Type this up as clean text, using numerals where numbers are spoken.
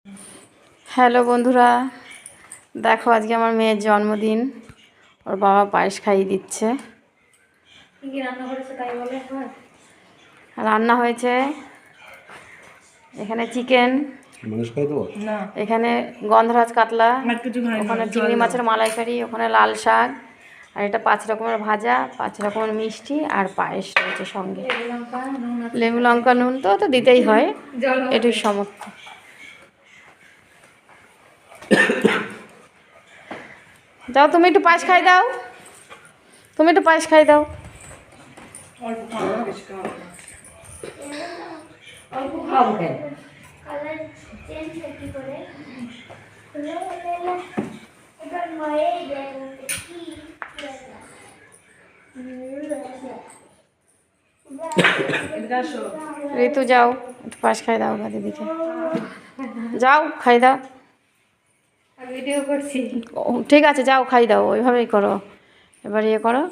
Hello বন্ধুরা, দেখো আজকে আমার মেয়ের জন্মদিন। ওর বাবা পায়েস খাইয়ে দিচ্ছে। কি রান্না করেছে তাই বলে? রান্না হয়েছে এখানে চিকেন, এখানে গন্ধরাজ কাতলা, ওখানে চিংড়ি মাছের মালাইকারি, ওখানে লাল শাক, আর এটা 5 রকমের ভাজা, 5 রকমের মিষ্টি আর পায়েস রয়েছে সঙ্গে। লেবু লঙ্কা নুন তো দিতেই হয়, এটুই সমর্থ। যাও তুমি একটু পায়েস খাই দাও, তুমি একটু পায়েস খাই দাও। ঋতু যাও একটু পায়েস খাই দাও দিদিকে, যাও খাই দাও। ভিডিও করছি। ঠিক আছে যাও খাই দাও, ওইভাবেই করো, এবার ইয়ে করো।